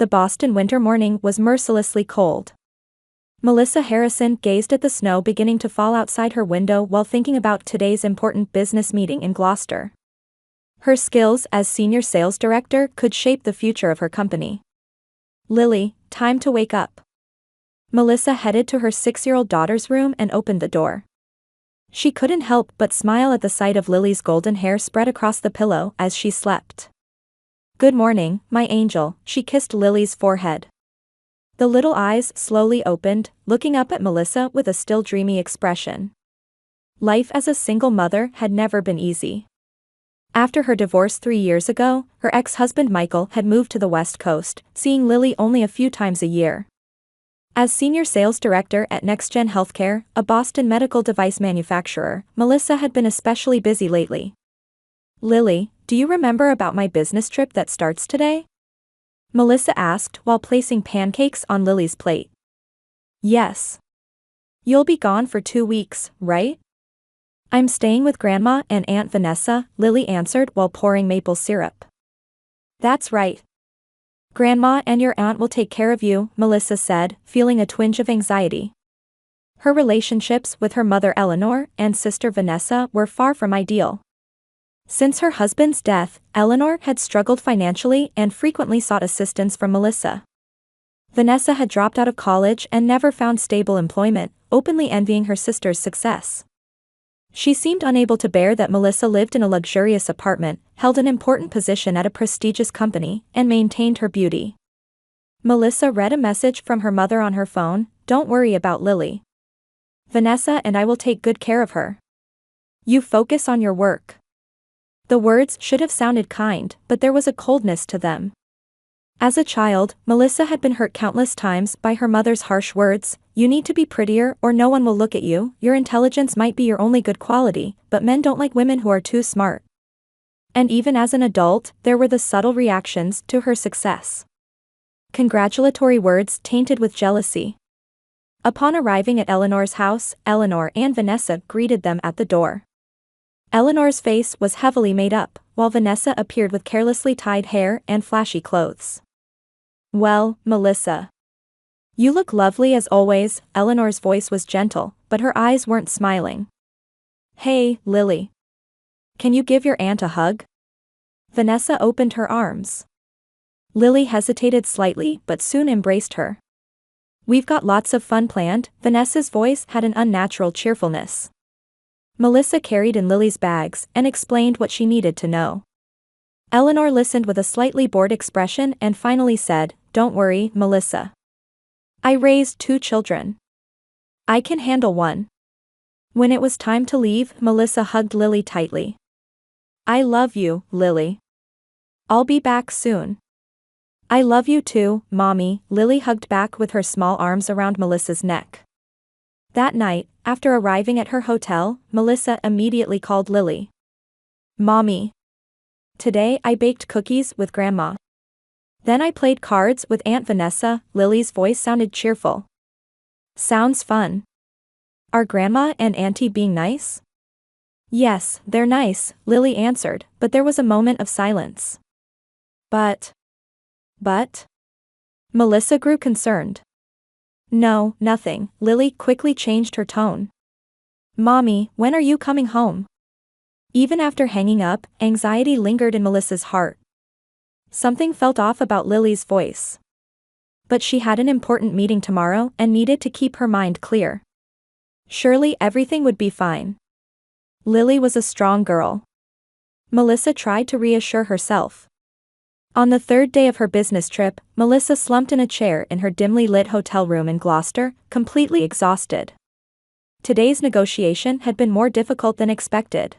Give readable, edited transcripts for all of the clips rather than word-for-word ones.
The Boston winter morning was mercilessly cold. Melissa Harrison gazed at the snow beginning to fall outside her window while thinking about today's important business meeting in Gloucester. Her skills as senior sales director could shape the future of her company. Lily, time to wake up. Melissa headed to her 6-year-old daughter's room and opened the door. She couldn't help but smile at the sight of Lily's golden hair spread across the pillow as she slept. "Good morning, my angel," she kissed Lily's forehead. The little eyes slowly opened, looking up at Melissa with a still dreamy expression. Life as a single mother had never been easy. After her divorce 3 years ago, her ex-husband Michael had moved to the West Coast, seeing Lily only a few times a year. As senior sales director at NextGen Healthcare, a Boston medical device manufacturer, Melissa had been especially busy lately. "Lily, do you remember about my business trip that starts today?" Melissa asked while placing pancakes on Lily's plate. "Yes. You'll be gone for 2 weeks, right?" "I'm staying with Grandma and Aunt Vanessa," Lily answered while pouring maple syrup. "That's right. Grandma and your aunt will take care of you," Melissa said, feeling a twinge of anxiety. Her relationships with her mother Eleanor and sister Vanessa were far from ideal. Since her husband's death, Eleanor had struggled financially and frequently sought assistance from Melissa. Vanessa had dropped out of college and never found stable employment, openly envying her sister's success. She seemed unable to bear that Melissa lived in a luxurious apartment, held an important position at a prestigious company, and maintained her beauty. Melissa read a message from her mother on her phone: "Don't worry about Lily. Vanessa and I will take good care of her. You focus on your work." The words should have sounded kind, but there was a coldness to them. As a child, Melissa had been hurt countless times by her mother's harsh words: "You need to be prettier or no one will look at you, your intelligence might be your only good quality, but men don't like women who are too smart." And even as an adult, there were the subtle reactions to her success. Congratulatory words tainted with jealousy. Upon arriving at Eleanor's house, Eleanor and Vanessa greeted them at the door. Eleanor's face was heavily made up, while Vanessa appeared with carelessly tied hair and flashy clothes. "Well, Melissa. You look lovely as always," Eleanor's voice was gentle, but her eyes weren't smiling. "Hey, Lily. Can you give your aunt a hug?" Vanessa opened her arms. Lily hesitated slightly but soon embraced her. "We've got lots of fun planned," Vanessa's voice had an unnatural cheerfulness. Melissa carried in Lily's bags and explained what she needed to know. Eleanor listened with a slightly bored expression and finally said, "Don't worry, Melissa. I raised 2 children. I can handle one." When it was time to leave, Melissa hugged Lily tightly. "I love you, Lily. I'll be back soon." "I love you too, Mommy," Lily hugged back with her small arms around Melissa's neck. That night, after arriving at her hotel, Melissa immediately called Lily. "Mommy. Today I baked cookies with Grandma. Then I played cards with Aunt Vanessa," Lily's voice sounded cheerful. "Sounds fun. Are Grandma and Auntie being nice?" "Yes, they're nice," Lily answered, but there was a moment of silence. But? Melissa grew concerned. "No, nothing," Lily quickly changed her tone. "Mommy, when are you coming home?" Even after hanging up, anxiety lingered in Melissa's heart. Something felt off about Lily's voice. But she had an important meeting tomorrow and needed to keep her mind clear. Surely everything would be fine. Lily was a strong girl. Melissa tried to reassure herself. On the 3rd day of her business trip, Melissa slumped in a chair in her dimly lit hotel room in Gloucester, completely exhausted. Today's negotiation had been more difficult than expected.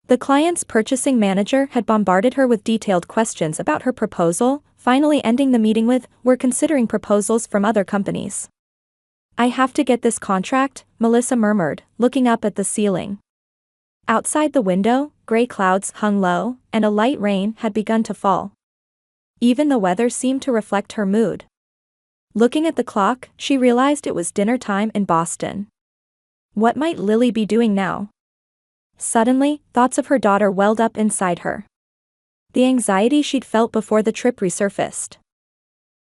The client's purchasing manager had bombarded her with detailed questions about her proposal, finally ending the meeting with, "We're considering proposals from other companies." "I have to get this contract," Melissa murmured, looking up at the ceiling. Outside the window, gray clouds hung low, and a light rain had begun to fall. Even the weather seemed to reflect her mood. Looking at the clock, she realized it was dinner time in Boston. What might Lily be doing now? Suddenly, thoughts of her daughter welled up inside her. The anxiety she'd felt before the trip resurfaced.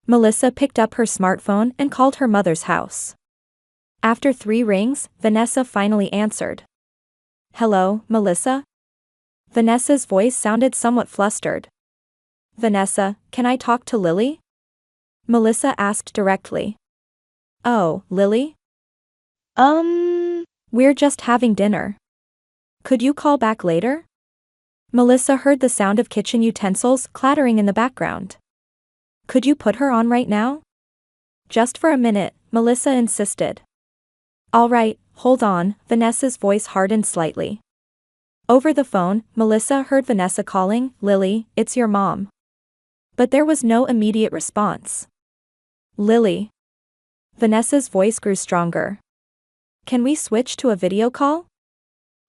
Melissa picked up her smartphone and called her mother's house. After 3 rings, Vanessa finally answered. "Hello, Melissa?" Vanessa's voice sounded somewhat flustered. "Vanessa, can I talk to Lily?" Melissa asked directly. "Oh, Lily? We're just having dinner. Could you call back later?" Melissa heard the sound of kitchen utensils clattering in the background. "Could you put her on right now?" "Just for a minute," Melissa insisted. "All right, hold on," Vanessa's voice hardened slightly. Over the phone, Melissa heard Vanessa calling, "Lily, it's your mom." But there was no immediate response. "Lily." Vanessa's voice grew stronger. "Can we switch to a video call?"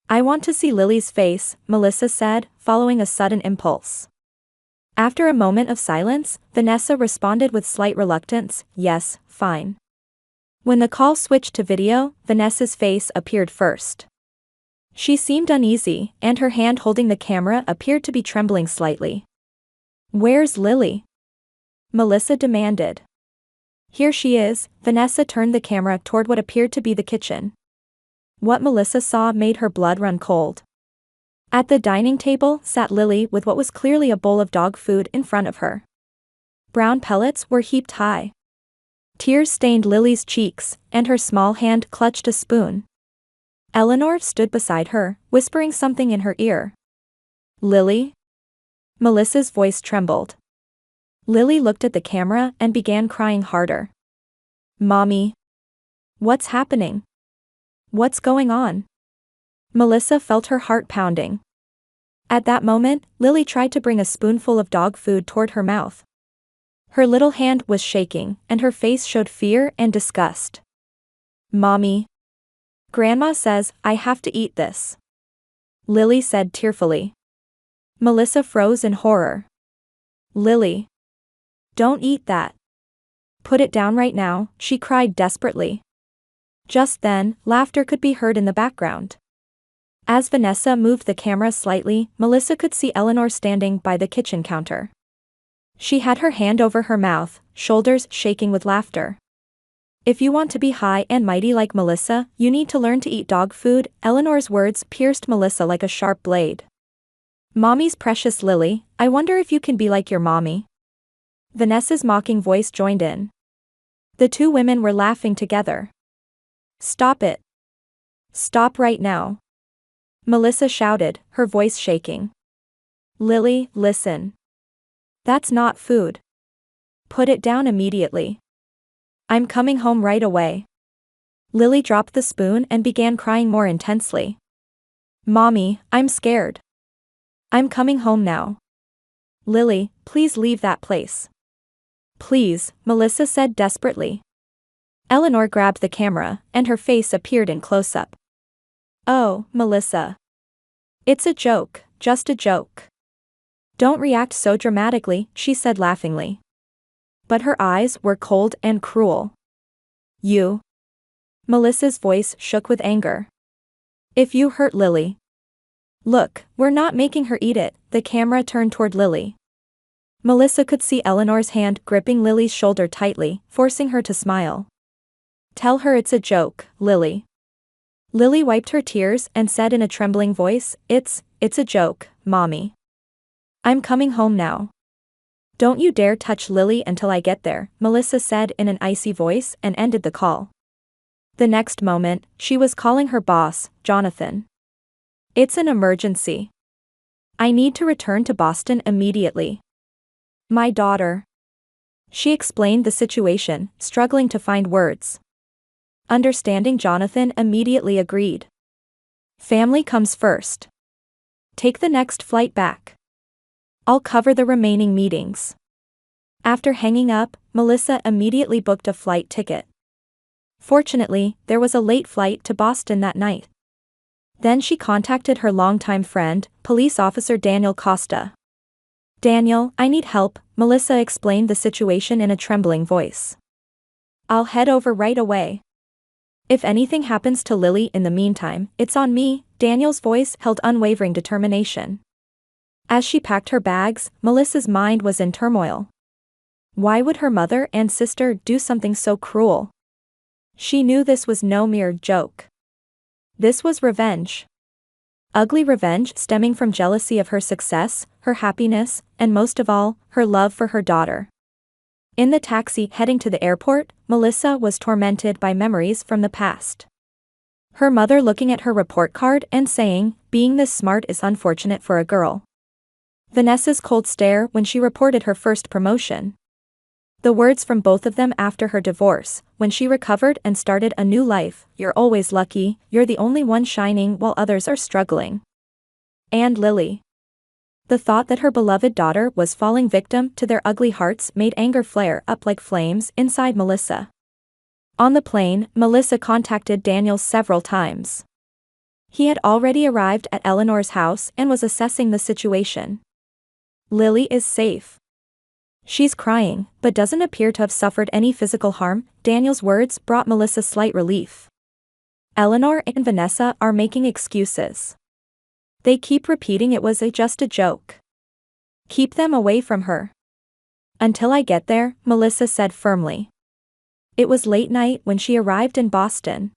"I want to see Lily's face," Melissa said, following a sudden impulse. After a moment of silence, Vanessa responded with slight reluctance, "Yes, fine." When the call switched to video, Vanessa's face appeared first. She seemed uneasy, and her hand holding the camera appeared to be trembling slightly. "Where's Lily?" Melissa demanded. "Here she is." Vanessa turned the camera toward what appeared to be the kitchen. What Melissa saw made her blood run cold. At the dining table sat Lily with what was clearly a bowl of dog food in front of her. Brown pellets were heaped high. Tears stained Lily's cheeks, and her small hand clutched a spoon. Eleanor stood beside her, whispering something in her ear. "Lily?" Melissa's voice trembled. Lily looked at the camera and began crying harder. "Mommy? What's happening? What's going on?" Melissa felt her heart pounding. At that moment, Lily tried to bring a spoonful of dog food toward her mouth. Her little hand was shaking, and her face showed fear and disgust. "Mommy. Grandma says I have to eat this," Lily said tearfully. Melissa froze in horror. "Lily. Don't eat that. Put it down right now," she cried desperately. Just then, laughter could be heard in the background. As Vanessa moved the camera slightly, Melissa could see Eleanor standing by the kitchen counter. She had her hand over her mouth, shoulders shaking with laughter. "If you want to be high and mighty like Melissa, you need to learn to eat dog food." Eleanor's words pierced Melissa like a sharp blade. "Mommy's precious Lily, I wonder if you can be like your mommy." Vanessa's mocking voice joined in. The 2 women were laughing together. "Stop it. Stop right now," Melissa shouted, her voice shaking. "Lily, listen. That's not food. Put it down immediately. I'm coming home right away." Lily dropped the spoon and began crying more intensely. "Mommy, I'm scared. I'm coming home now. Lily, please leave that place. Please," Melissa said desperately. Eleanor grabbed the camera, and her face appeared in close-up. "Oh, Melissa. It's a joke, just a joke. Don't react so dramatically," she said laughingly. But her eyes were cold and cruel. "You." Melissa's voice shook with anger. "If you hurt Lily. Look, we're not making her eat it." The camera turned toward Lily. Melissa could see Eleanor's hand gripping Lily's shoulder tightly, forcing her to smile. "Tell her it's a joke, Lily." Lily wiped her tears and said in a trembling voice, It's a joke, Mommy. I'm coming home now. Don't you dare touch Lily until I get there," Melissa said in an icy voice and ended the call. The next moment, she was calling her boss, Jonathan. "It's an emergency. I need to return to Boston immediately. My daughter." She explained the situation, struggling to find words. Understanding, Jonathan immediately agreed. "Family comes first. Take the next flight back. I'll cover the remaining meetings." After hanging up, Melissa immediately booked a flight ticket. Fortunately, there was a late flight to Boston that night. Then she contacted her longtime friend, police officer Daniel Costa. "Daniel, I need help," Melissa explained the situation in a trembling voice. "I'll head over right away. If anything happens to Lily in the meantime, it's on me." Daniel's voice held unwavering determination. As she packed her bags, Melissa's mind was in turmoil. Why would her mother and sister do something so cruel? She knew this was no mere joke. This was revenge. Ugly revenge stemming from jealousy of her success, her happiness, and most of all, her love for her daughter. In the taxi heading to the airport, Melissa was tormented by memories from the past. Her mother looking at her report card and saying, "Being this smart is unfortunate for a girl." Vanessa's cold stare when she reported her first promotion. The words from both of them after her divorce, when she recovered and started a new life, "You're always lucky, you're the only one shining while others are struggling." And Lily. The thought that her beloved daughter was falling victim to their ugly hearts made anger flare up like flames inside Melissa. On the plane, Melissa contacted Daniel several times. He had already arrived at Eleanor's house and was assessing the situation. Lily is safe. She's crying, but doesn't appear to have suffered any physical harm. Daniel's words brought Melissa slight relief. Eleanor and Vanessa are making excuses. They keep repeating it was just a joke. Keep them away from her. Until I get there, Melissa said firmly. It was late night when she arrived in Boston.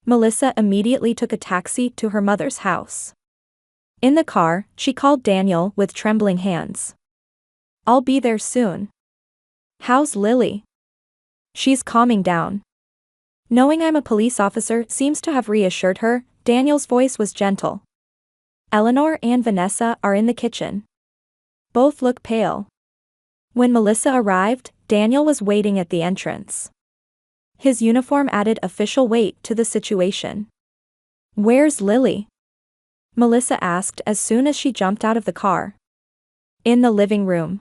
Melissa immediately took a taxi to her mother's house. In the car, she called Daniel with trembling hands. "I'll be there soon." "How's Lily?" "She's calming down." Knowing I'm a police officer seems to have reassured her. Daniel's voice was gentle. Eleanor and Vanessa are in the kitchen. Both look pale. When Melissa arrived, Daniel was waiting at the entrance. His uniform added official weight to the situation. "Where's Lily?" Melissa asked as soon as she jumped out of the car. "In the living room."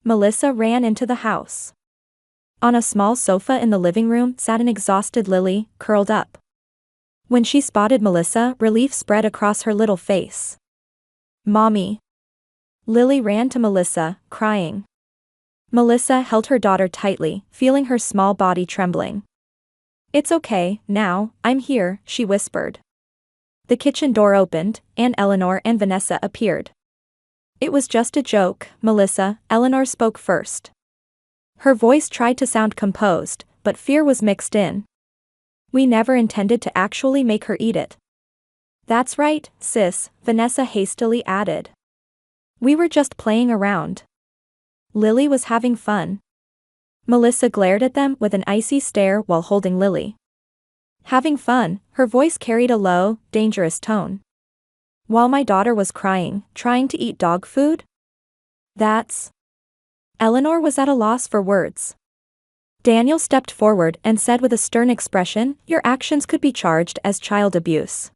Melissa ran into the house. On a small sofa in the living room sat an exhausted Lily, curled up. When she spotted Melissa, relief spread across her little face. "Mommy." Lily ran to Melissa, crying. Melissa held her daughter tightly, feeling her small body trembling. "It's okay, now, I'm here," she whispered. The kitchen door opened, and Eleanor and Vanessa appeared. "It was just a joke, Melissa," Eleanor spoke first. Her voice tried to sound composed, but fear was mixed in. "We never intended to actually make her eat it." "That's right, sis," Vanessa hastily added. "We were just playing around." Lily was having fun. Melissa glared at them with an icy stare while holding Lily. "Having fun," her voice carried a low, dangerous tone. "While my daughter was crying, trying to eat dog food? That's..." Eleanor was at a loss for words. Daniel stepped forward and said with a stern expression, "Your actions could be charged as child abuse.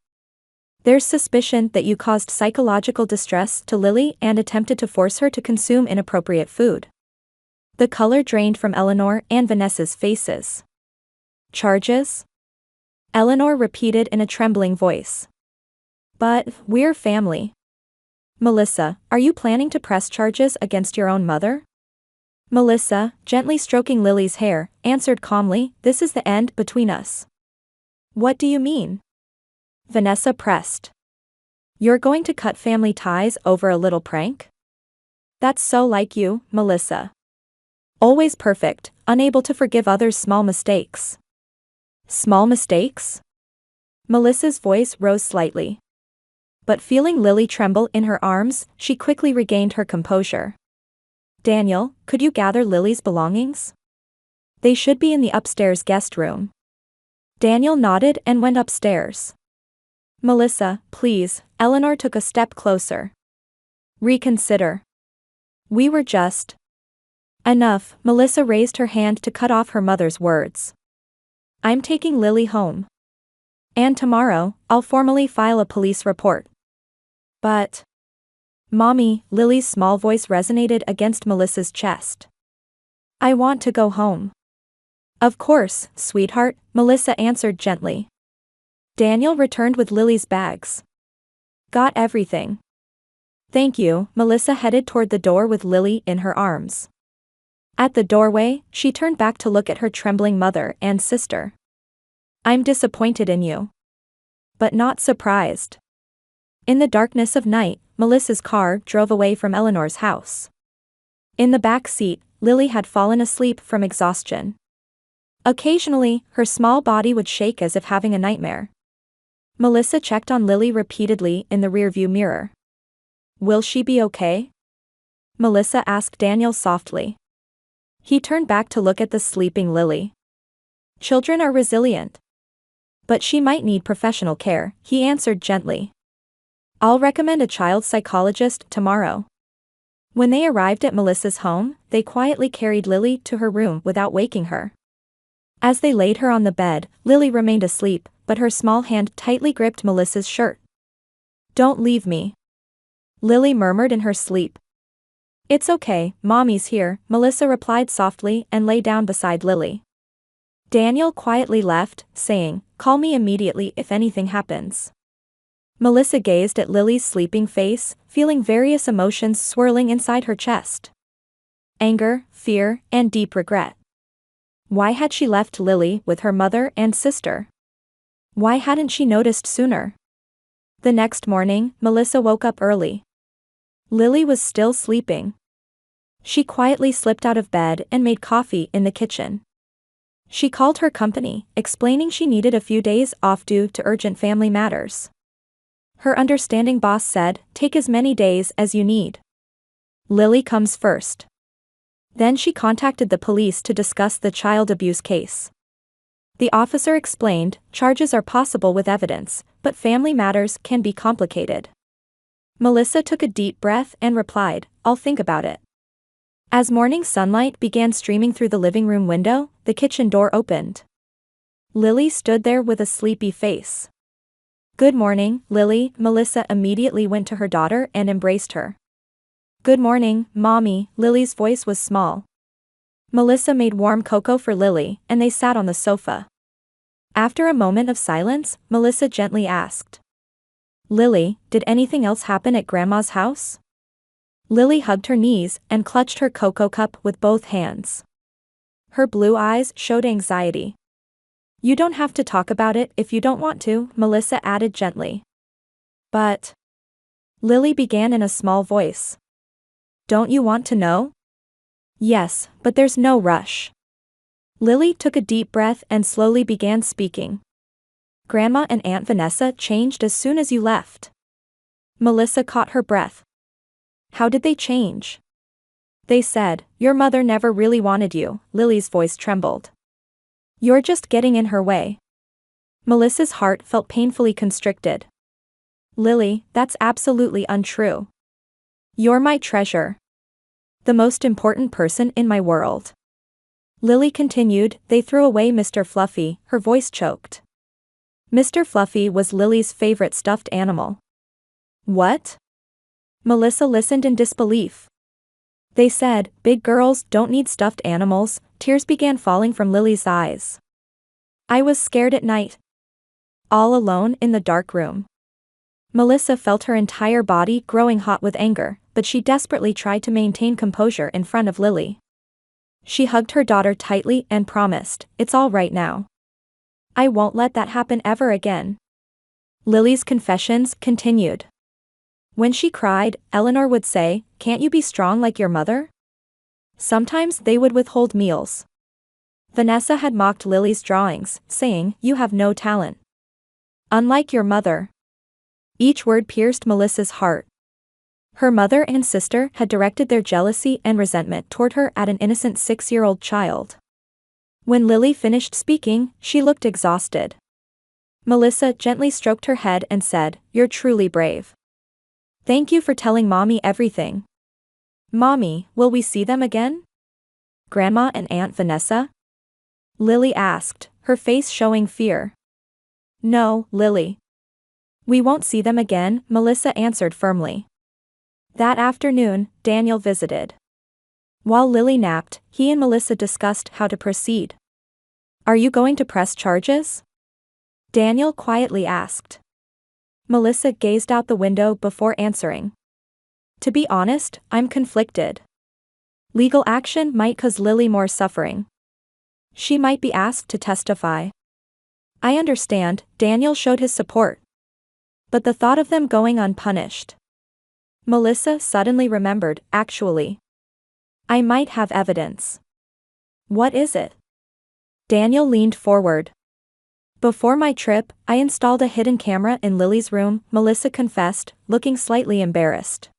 There's suspicion that you caused psychological distress to Lily and attempted to force her to consume inappropriate food." The color drained from Eleanor and Vanessa's faces. "Charges?" Eleanor repeated in a trembling voice. "But, we're family." "Melissa, are you planning to press charges against your own mother?" Melissa, gently stroking Lily's hair, answered calmly, "This is the end between us." "What do you mean?" Vanessa pressed. "You're going to cut family ties over a little prank?" "That's so like you, Melissa. Always perfect, unable to forgive others' small mistakes." "Small mistakes?" Melissa's voice rose slightly. But feeling Lily tremble in her arms, she quickly regained her composure. "Daniel, could you gather Lily's belongings? They should be in the upstairs guest room." Daniel nodded and went upstairs. "Melissa, please," Eleanor took a step closer. "Reconsider. We were just..." "Enough," Melissa raised her hand to cut off her mother's words. "I'm taking Lily home. And tomorrow, I'll formally file a police report." "But..." "Mommy," Lily's small voice resonated against Melissa's chest. "I want to go home." "Of course, sweetheart," Melissa answered gently. Daniel returned with Lily's bags. "Got everything?" "Thank you." Melissa headed toward the door with Lily in her arms. At the doorway, she turned back to look at her trembling mother and sister. "I'm disappointed in you. But not surprised." In the darkness of night, Melissa's car drove away from Eleanor's house. In the back seat, Lily had fallen asleep from exhaustion. Occasionally, her small body would shake as if having a nightmare. Melissa checked on Lily repeatedly in the rearview mirror. "Will she be okay?" Melissa asked Daniel softly. He turned back to look at the sleeping Lily. "Children are resilient. But she might need professional care," he answered gently. "I'll recommend a child psychologist tomorrow." When they arrived at Melissa's home, they quietly carried Lily to her room without waking her. As they laid her on the bed, Lily remained asleep, but her small hand tightly gripped Melissa's shirt. "Don't leave me," Lily murmured in her sleep. "It's okay, Mommy's here," Melissa replied softly and lay down beside Lily. Daniel quietly left, saying, "Call me immediately if anything happens." Melissa gazed at Lily's sleeping face, feeling various emotions swirling inside her chest. Anger, fear, and deep regret. Why had she left Lily with her mother and sister? Why hadn't she noticed sooner? The next morning, Melissa woke up early. Lily was still sleeping. She quietly slipped out of bed and made coffee in the kitchen. She called her company, explaining she needed a few days off due to urgent family matters. Her understanding boss said, "Take as many days as you need. Lily comes first." Then she contacted the police to discuss the child abuse case. The officer explained, charges are possible with evidence, but family matters can be complicated. Melissa took a deep breath and replied, "I'll think about it." As morning sunlight began streaming through the living room window, the kitchen door opened. Lily stood there with a sleepy face. "Good morning, Lily." Melissa immediately went to her daughter and embraced her. "Good morning, Mommy." Lily's voice was small. Melissa made warm cocoa for Lily, and they sat on the sofa. After a moment of silence, Melissa gently asked, "Lily, did anything else happen at Grandma's house?" Lily hugged her knees and clutched her cocoa cup with both hands. Her blue eyes showed anxiety. "You don't have to talk about it if you don't want to," Melissa added gently. "But," Lily began in a small voice. "Don't you want to know?" "Yes, but there's no rush." Lily took a deep breath and slowly began speaking. "Grandma and Aunt Vanessa changed as soon as you left." Melissa caught her breath. "How did they change?" "They said, your mother never really wanted you." Lily's voice trembled. "You're just getting in her way." Melissa's heart felt painfully constricted. "Lily, that's absolutely untrue. You're my treasure. The most important person in my world." Lily continued, "They threw away Mr. Fluffy," her voice choked. Mr. Fluffy was Lily's favorite stuffed animal. "What?" Melissa listened in disbelief. "They said, big girls don't need stuffed animals." Tears began falling from Lily's eyes. "I was scared at night. All alone in the dark room." Melissa felt her entire body growing hot with anger, but she desperately tried to maintain composure in front of Lily. She hugged her daughter tightly and promised, "It's all right now. I won't let that happen ever again." Lily's confessions continued. When she cried, Eleanor would say, "Can't you be strong like your mother?" Sometimes they would withhold meals. Vanessa had mocked Lily's drawings, saying, "You have no talent. Unlike your mother." Each word pierced Melissa's heart. Her mother and sister had directed their jealousy and resentment toward her at an innocent 6-year-old child. When Lily finished speaking, she looked exhausted. Melissa gently stroked her head and said, "You're truly brave. Thank you for telling Mommy everything." "Mommy, will we see them again? Grandma and Aunt Vanessa?" Lily asked, her face showing fear. "No, Lily. We won't see them again," Melissa answered firmly. That afternoon, Daniel visited. While Lily napped, he and Melissa discussed how to proceed. "Are you going to press charges?" Daniel quietly asked. Melissa gazed out the window before answering. "To be honest, I'm conflicted. Legal action might cause Lily more suffering. She might be asked to testify." "I understand." Daniel showed his support. "But the thought of them going unpunished." Melissa suddenly remembered, "Actually, I might have evidence. What is it? Daniel leaned forward. Before my trip, I installed a hidden camera in Lily's room, Melissa confessed, looking slightly embarrassed.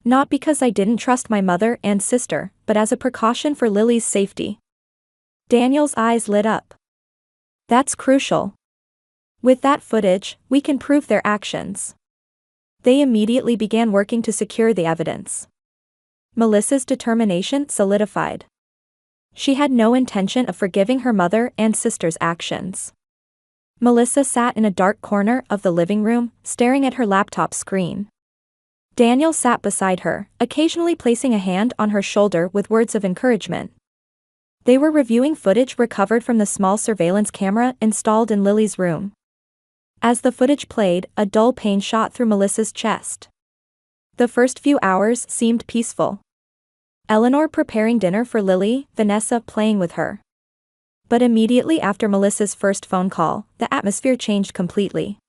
Not because I didn't trust my mother and sister, but as a precaution for Lily's safety. Daniel's eyes lit up. That's crucial. With that footage, we can prove their actions. They immediately began working to secure the evidence. Melissa's determination solidified. She had no intention of forgiving her mother and sister's actions. Melissa sat in a dark corner of the living room, staring at her laptop screen. Daniel sat beside her, occasionally placing a hand on her shoulder with words of encouragement. They were reviewing footage recovered from the small surveillance camera installed in Lily's room. As the footage played, a dull pain shot through Melissa's chest. The first few hours seemed peaceful. Eleanor preparing dinner for Lily, Vanessa playing with her. But immediately after Melissa's first phone call, the atmosphere changed completely.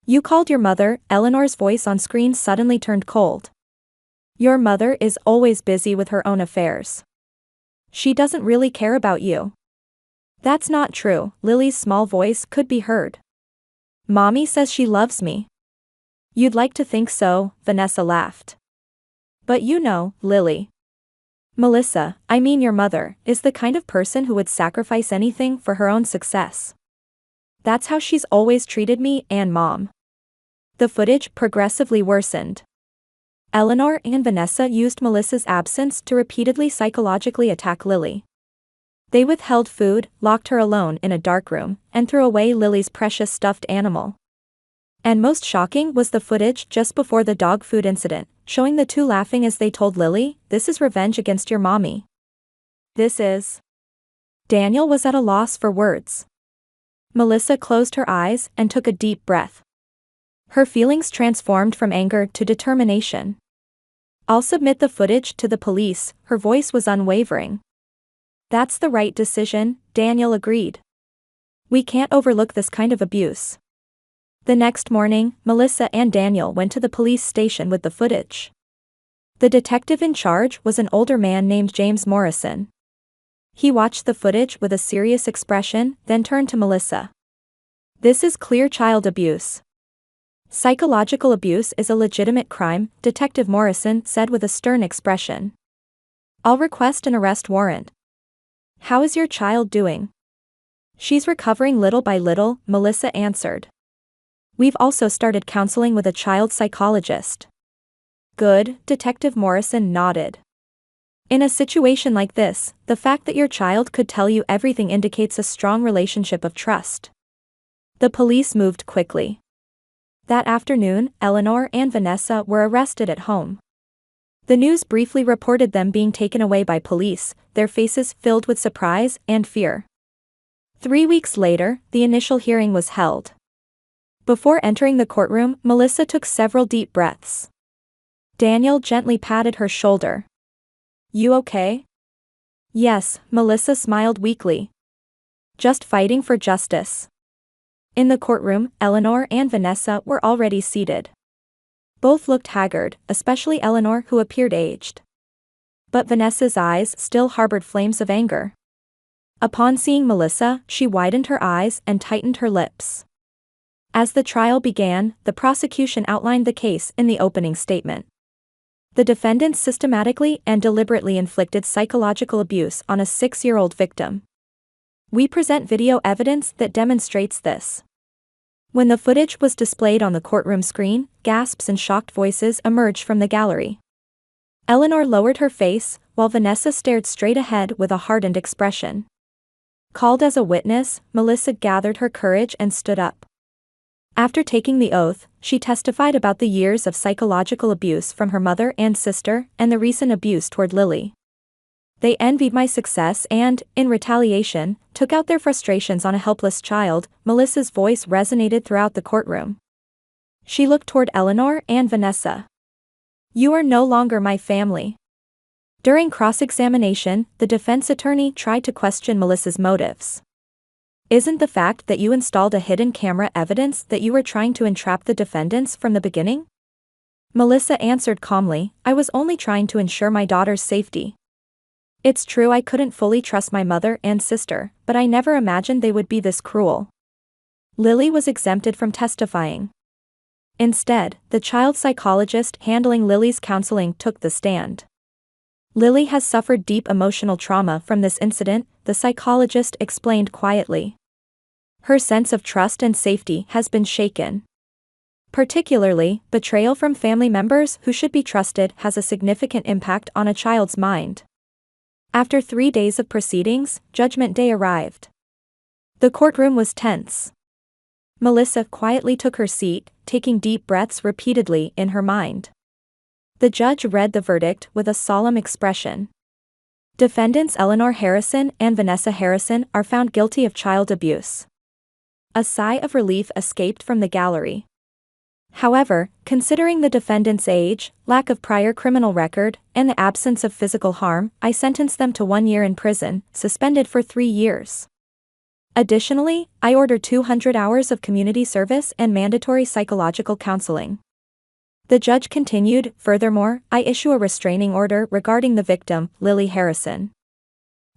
You called your mother, Eleanor's voice on screen suddenly turned cold. Your mother is always busy with her own affairs. She doesn't really care about you. That's not true, Lily's small voice could be heard. Mommy says she loves me. You'd like to think so, Vanessa laughed. But you know, Lily. Melissa, I mean your mother, is the kind of person who would sacrifice anything for her own success. That's how she's always treated me and Mom. The footage progressively worsened. Eleanor and Vanessa used Melissa's absence to repeatedly psychologically attack Lily. They withheld food, locked her alone in a dark room, and threw away Lily's precious stuffed animal. And most shocking was the footage just before the dog food incident, showing the two laughing as they told Lily, "This is revenge against your mommy." This is. Daniel was at a loss for words. Melissa closed her eyes and took a deep breath. Her feelings transformed from anger to determination. I'll submit the footage to the police, her voice was unwavering. That's the right decision, Daniel agreed. We can't overlook this kind of abuse. The next morning, Melissa and Daniel went to the police station with the footage. The detective in charge was an older man named James Morrison. He watched the footage with a serious expression, then turned to Melissa. This is clear child abuse. Psychological abuse is a legitimate crime, Detective Morrison said with a stern expression. I'll request an arrest warrant. How is your child doing? She's recovering little by little, Melissa answered. We've also started counseling with a child psychologist. Good, Detective Morrison nodded. In a situation like this, the fact that your child could tell you everything indicates a strong relationship of trust. The police moved quickly. That afternoon, Eleanor and Vanessa were arrested at home. The news briefly reported them being taken away by police, their faces filled with surprise and fear. 3 weeks later, the initial hearing was held. Before entering the courtroom, Melissa took several deep breaths. Daniel gently patted her shoulder. You okay? Yes, Melissa smiled weakly. Just fighting for justice. In the courtroom, Eleanor and Vanessa were already seated. Both looked haggard, especially Eleanor, who appeared aged. But Vanessa's eyes still harbored flames of anger. Upon seeing Melissa, she widened her eyes and tightened her lips. As the trial began, the prosecution outlined the case in the opening statement. The defendants systematically and deliberately inflicted psychological abuse on a 6-year-old victim. We present video evidence that demonstrates this. When the footage was displayed on the courtroom screen, gasps and shocked voices emerged from the gallery. Eleanor lowered her face, while Vanessa stared straight ahead with a hardened expression. Called as a witness, Melissa gathered her courage and stood up. After taking the oath, she testified about the years of psychological abuse from her mother and sister and the recent abuse toward Lily. They envied my success and, in retaliation, took out their frustrations on a helpless child. Melissa's voice resonated throughout the courtroom. She looked toward Eleanor and Vanessa. You are no longer my family. During cross-examination, the defense attorney tried to question Melissa's motives. Isn't the fact that you installed a hidden camera evidence that you were trying to entrap the defendants from the beginning? Melissa answered calmly, I was only trying to ensure my daughter's safety. It's true I couldn't fully trust my mother and sister, but I never imagined they would be this cruel. Lily was exempted from testifying. Instead, the child psychologist handling Lily's counseling took the stand. Lily has suffered deep emotional trauma from this incident, the psychologist explained quietly. Her sense of trust and safety has been shaken. Particularly, betrayal from family members who should be trusted has a significant impact on a child's mind. After 3 days of proceedings, Judgment Day arrived. The courtroom was tense. Melissa quietly took her seat, taking deep breaths repeatedly in her mind. The judge read the verdict with a solemn expression. Defendants Eleanor Harrison and Vanessa Harrison are found guilty of child abuse. A sigh of relief escaped from the gallery. However, considering the defendant's age, lack of prior criminal record, and the absence of physical harm, I sentence them to 1 year in prison, suspended for 3 years. Additionally, I order 200 hours of community service and mandatory psychological counseling. The judge continued, furthermore, I issue a restraining order regarding the victim, Lily Harrison.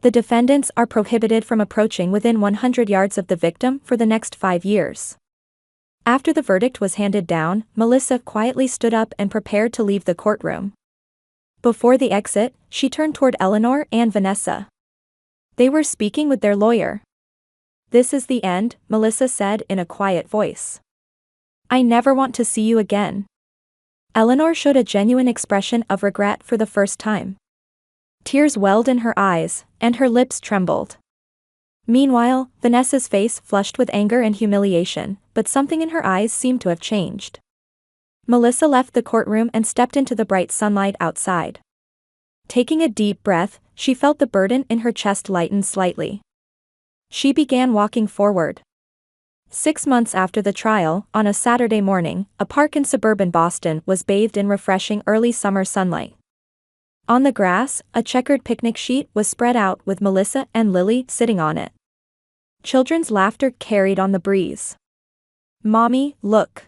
The defendants are prohibited from approaching within 100 yards of the victim for the next 5 years. After the verdict was handed down, Melissa quietly stood up and prepared to leave the courtroom. Before the exit, she turned toward Eleanor and Vanessa. They were speaking with their lawyer. This is the end, Melissa said in a quiet voice. I never want to see you again. Eleanor showed a genuine expression of regret for the first time. Tears welled in her eyes, and her lips trembled. Meanwhile, Vanessa's face flushed with anger and humiliation, but something in her eyes seemed to have changed. Melissa left the courtroom and stepped into the bright sunlight outside. Taking a deep breath, she felt the burden in her chest lighten slightly. She began walking forward. 6 months after the trial, on a Saturday morning, a park in suburban Boston was bathed in refreshing early summer sunlight. On the grass, a checkered picnic sheet was spread out with Melissa and Lily sitting on it. Children's laughter carried on the breeze. Mommy, look.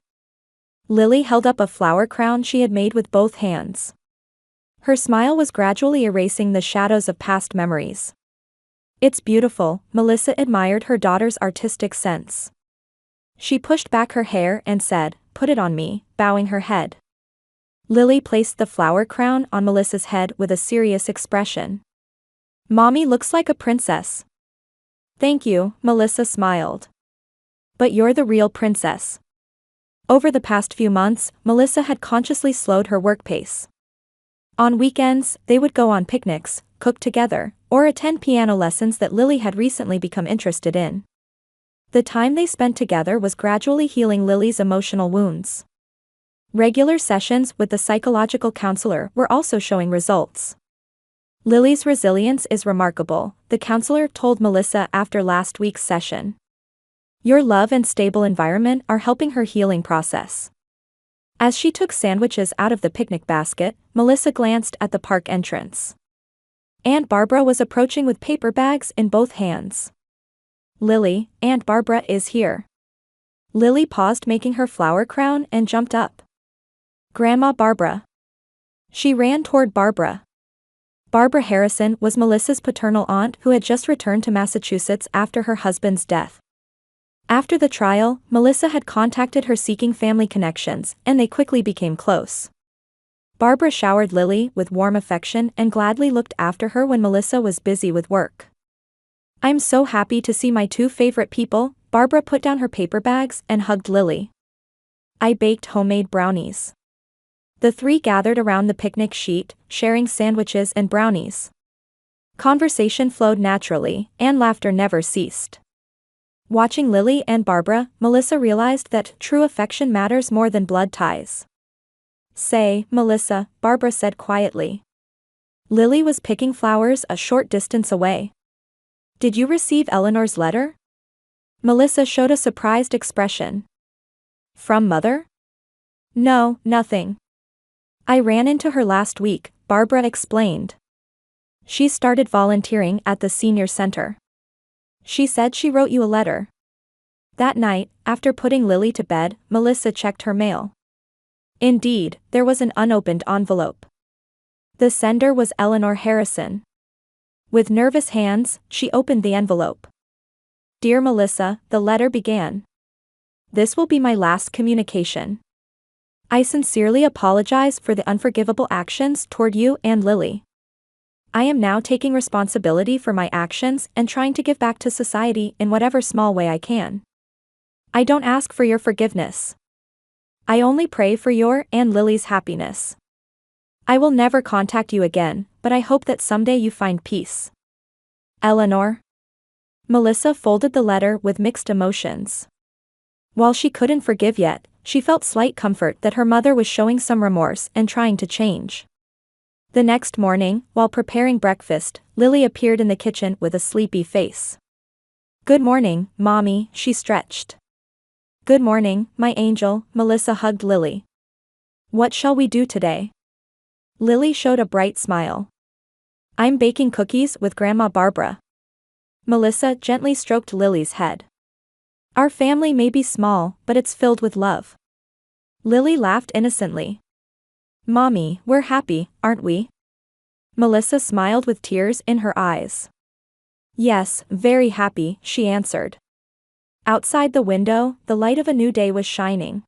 Lily held up a flower crown she had made with both hands. Her smile was gradually erasing the shadows of past memories. It's beautiful, Melissa admired her daughter's artistic sense. She pushed back her hair and said, put it on me, bowing her head. Lily placed the flower crown on Melissa's head with a serious expression. Mommy looks like a princess. Thank you, Melissa smiled. But you're the real princess. Over the past few months, Melissa had consciously slowed her work pace. On weekends, they would go on picnics, cook together, or attend piano lessons that Lily had recently become interested in. The time they spent together was gradually healing Lily's emotional wounds. Regular sessions with the psychological counselor were also showing results. Lily's resilience is remarkable, the counselor told Melissa after last week's session. Your love and stable environment are helping her healing process. As she took sandwiches out of the picnic basket, Melissa glanced at the park entrance. Aunt Barbara was approaching with paper bags in both hands. Lily, Aunt Barbara is here. Lily paused making her flower crown and jumped up. Grandma Barbara. She ran toward Barbara. Barbara Harrison was Melissa's paternal aunt who had just returned to Massachusetts after her husband's death. After the trial, Melissa had contacted her seeking family connections, and they quickly became close. Barbara showered Lily with warm affection and gladly looked after her when Melissa was busy with work. I'm so happy to see my 2 favorite people, Barbara put down her paper bags and hugged Lily. I baked homemade brownies. The 3 gathered around the picnic sheet, sharing sandwiches and brownies. Conversation flowed naturally, and laughter never ceased. Watching Lily and Barbara, Melissa realized that true affection matters more than blood ties. Say, Melissa, Barbara said quietly. Lily was picking flowers a short distance away. Did you receive Eleanor's letter? Melissa showed a surprised expression. From Mother? No, nothing. I ran into her last week, Barbara explained. She started volunteering at the senior center. She said she wrote you a letter. That night, after putting Lily to bed, Melissa checked her mail. Indeed, there was an unopened envelope. The sender was Eleanor Harrison. With nervous hands, she opened the envelope. "Dear Melissa," the letter began. "This will be my last communication. I sincerely apologize for the unforgivable actions toward you and Lily. I am now taking responsibility for my actions and trying to give back to society in whatever small way I can. I don't ask for your forgiveness. I only pray for your and Lily's happiness. I will never contact you again, but I hope that someday you find peace. Eleanor." Melissa folded the letter with mixed emotions. While she couldn't forgive yet, she felt slight comfort that her mother was showing some remorse and trying to change. The next morning, while preparing breakfast, Lily appeared in the kitchen with a sleepy face. "Good morning, Mommy," she stretched. "Good morning, my angel," Melissa hugged Lily. "What shall we do today?" Lily showed a bright smile. "I'm baking cookies with Grandma Barbara." Melissa gently stroked Lily's head. "Our family may be small, but it's filled with love." Lily laughed innocently. "Mommy, we're happy, aren't we?" Melissa smiled with tears in her eyes. "Yes, very happy," she answered. Outside the window, the light of a new day was shining.